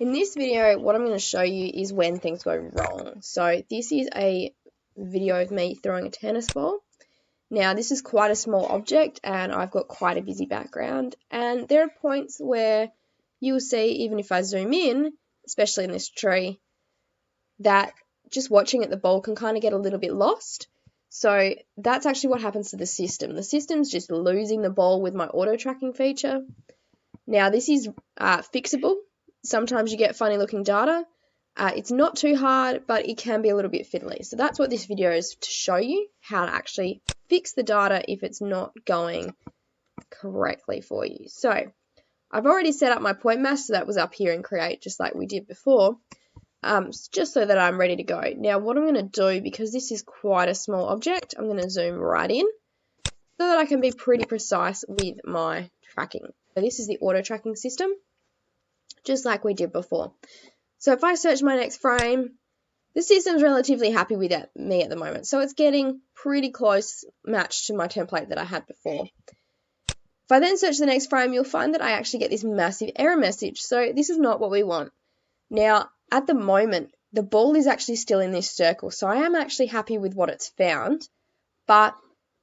In this video, what I'm going to show you is when things go wrong. So this is a video of me throwing a tennis ball. Now this is quite a small object and I've got quite a busy background, and there are points where you'll see, even if I zoom in, especially in this tree, that just watching at the ball can kind of get a little bit lost. So that's actually what happens to the system. The system's just losing the ball with my auto tracking feature. Now this is fixable. Sometimes you get funny looking data. It's not too hard, but it can be a little bit fiddly. So that's what this video is to show you, how to actually fix the data if it's not going correctly for you. So I've already set up my point mask, so that was up here in Create just like we did before, just so that I'm ready to go. Now what I'm going to do, because this is quite a small object, I'm going to zoom right in so that I can be pretty precise with my tracking. So this is the auto tracking system, just like we did before. So if I search my next frame, the system's relatively happy with me at the moment. So it's getting pretty close matched to my template that I had before. If I then search the next frame, you'll find that I actually get this massive error message. So this is not what we want. Now, at the moment, the ball is actually still in this circle. So I am actually happy with what it's found, but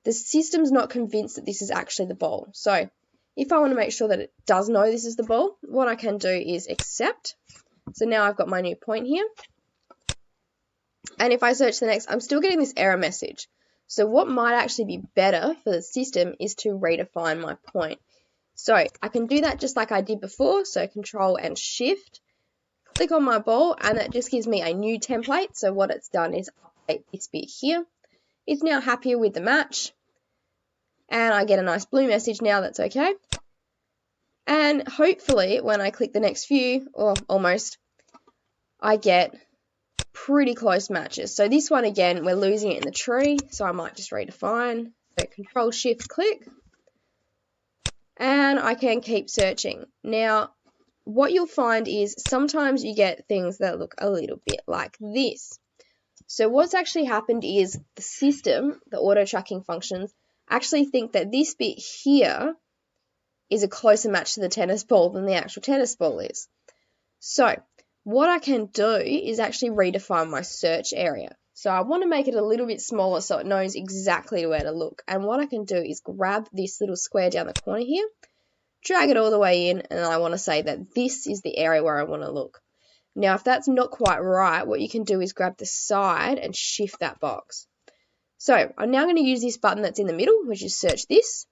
the system's not convinced that this is actually the ball. So if I want to make sure that it does know this is the ball, what I can do is accept. So now I've got my new point here. And if I search the next, I'm still getting this error message. So what might actually be better for the system is to redefine my point. So I can do that just like I did before. So Control and Shift, click on my ball, and that just gives me a new template. So what it's done is update this bit here. It's now happier with the match. And I get a nice blue message now, that's okay. And hopefully when I click the next few, or almost, I get pretty close matches. So this one again, we're losing it in the tree, so I might just redefine. So Control Shift click, and I can keep searching. Now what you'll find is sometimes you get things that look a little bit like this. So what's actually happened is the system, the auto tracking functions, actually think that this bit here is a closer match to the tennis ball than the actual tennis ball is. So what I can do is actually redefine my search area. So I want to make it a little bit smaller so it knows exactly where to look. And what I can do is grab this little square down the corner here, drag it all the way in, and I want to say that this is the area where I want to look. Now if that's not quite right, what you can do is grab the side and shift that box. So I'm now going to use this button that's in the middle, which is search this.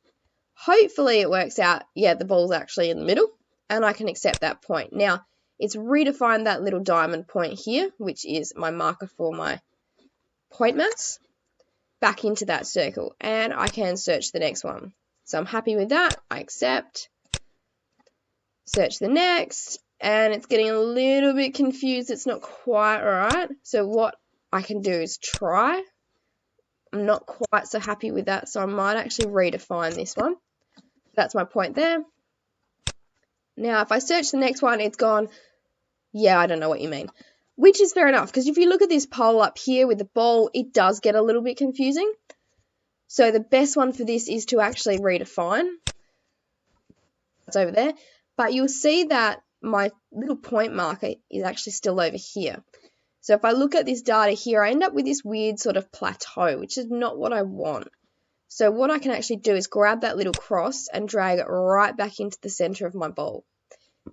Hopefully it works out, yeah, the ball's actually in the middle, and I can accept that point. Now, it's redefined that little diamond point here, which is my marker for my point mass, back into that circle, and I can search the next one. So I'm happy with that, I accept, search the next, and it's getting a little bit confused, it's not quite right. So what I can do is try. I'm not quite so happy with that, so I might actually redefine this one. That's my point there. Now, if I search the next one, it's gone, yeah, I don't know what you mean. Which is fair enough, because if you look at this pole up here with the ball, it does get a little bit confusing. So the best one for this is to actually redefine. It's over there. But you'll see that my little point marker is actually still over here. So if I look at this data here, I end up with this weird sort of plateau, which is not what I want. So what I can actually do is grab that little cross and drag it right back into the center of my ball.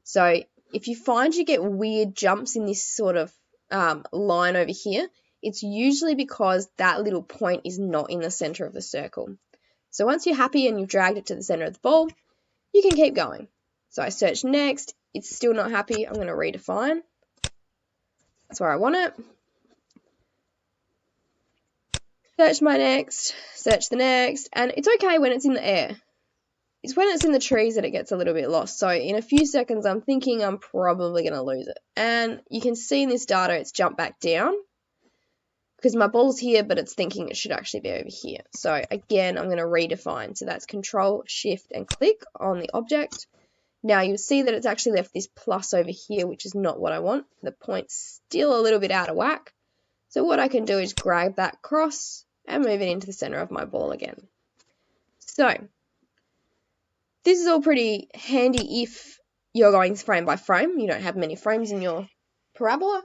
So if you find you get weird jumps in this sort of line over here, it's usually because that little point is not in the center of the circle. So once you're happy and you've dragged it to the center of the ball, you can keep going. So I search next, it's still not happy, I'm going to redefine. That's where I want it. Search my next, search the next, and it's okay when it's in the air. It's when it's in the trees that it gets a little bit lost. So in a few seconds, I'm thinking I'm probably going to lose it. And you can see in this data, it's jumped back down because my ball's here, but it's thinking it should actually be over here. So again, I'm going to redefine. So that's Control, Shift, and click on the object. Now you'll see that it's actually left this plus over here, which is not what I want. The point's still a little bit out of whack. So what I can do is grab that cross and move it into the center of my ball again. So this is all pretty handy if you're going frame by frame. You don't have many frames in your parabola,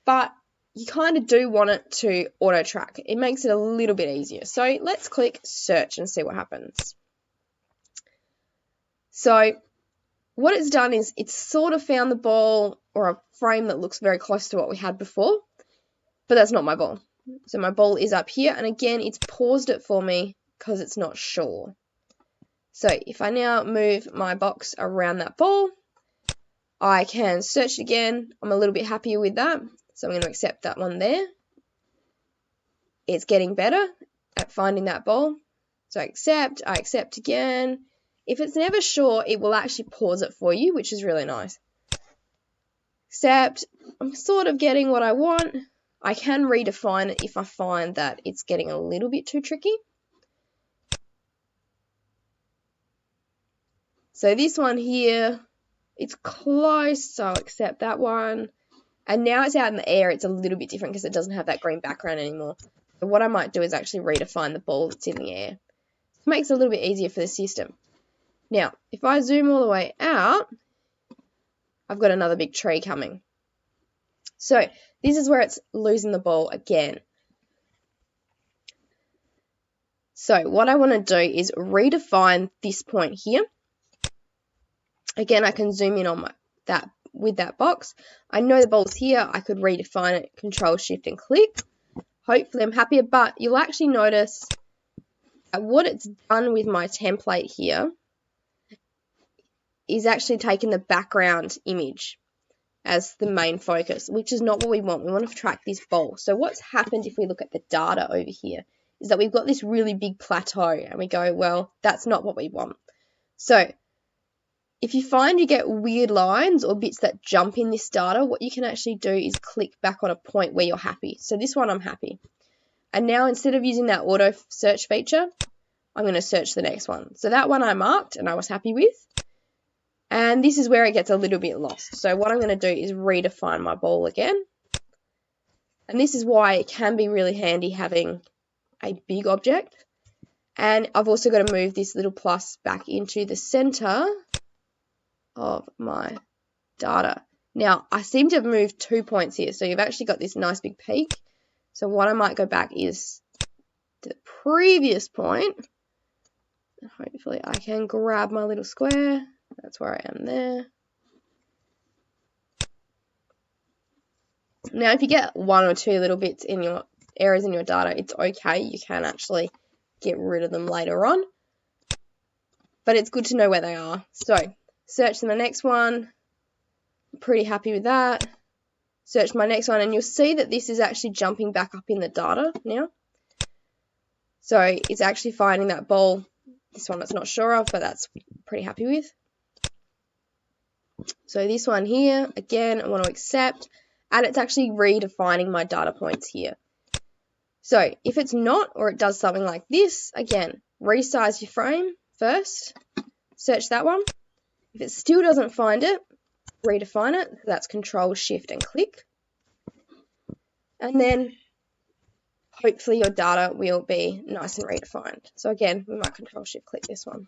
but you kind of do want it to auto track. It makes it a little bit easier. So let's click search and see what happens. So what it's done is it's sort of found the ball or a frame that looks very close to what we had before, but that's not my ball. So my ball is up here, and again, it's paused it for me because it's not sure. So if I now move my box around that ball, I can search again. I'm a little bit happier with that, so I'm going to accept that one there. It's getting better at finding that ball. So I accept again. If it's never sure, it will actually pause it for you, which is really nice. Accept. I'm sort of getting what I want. I can redefine it if I find that it's getting a little bit too tricky. So this one here, it's close, so I'll accept that one. And now it's out in the air, it's a little bit different because it doesn't have that green background anymore. So what I might do is actually redefine the ball that's in the air. It makes it a little bit easier for the system. Now, if I zoom all the way out, I've got another big tree coming. So this is where it's losing the ball again. So what I want to do is redefine this point here. Again, I can zoom in on with that box. I know the ball's here. I could redefine it, Control, Shift, and click. Hopefully I'm happier, but you'll actually notice that what it's done with my template here is actually taking the background image as the main focus, which is not what we want. We want to track this ball. So what's happened if we look at the data over here is that we've got this really big plateau and we go, well, that's not what we want. So if you find you get weird lines or bits that jump in this data, what you can actually do is click back on a point where you're happy. So this one I'm happy. And now instead of using that auto search feature, I'm going to search the next one. So that one I marked and I was happy with. And this is where it gets a little bit lost. So what I'm going to do is redefine my ball again. And this is why it can be really handy having a big object. And I've also got to move this little plus back into the center of my data. Now, I seem to have moved 2 points here. So you've actually got this nice big peak. So what I might go back is the previous point. Hopefully I can grab my little square. That's where I am there. Now, if you get one or two little bits in your errors in your data, it's okay. You can actually get rid of them later on. But it's good to know where they are. So, search the next one. I'm pretty happy with that. Search my next one, and you'll see that this is actually jumping back up in the data now. So, it's actually finding that ball. This one it's not sure of, but that's pretty happy with. So this one here, again, I want to accept, and it's actually redefining my data points here. So if it's not, or it does something like this, again, resize your frame first, search that one. If it still doesn't find it, redefine it. That's Control, Shift, and click. And then hopefully your data will be nice and redefined. So again, we might Control, Shift, click this one.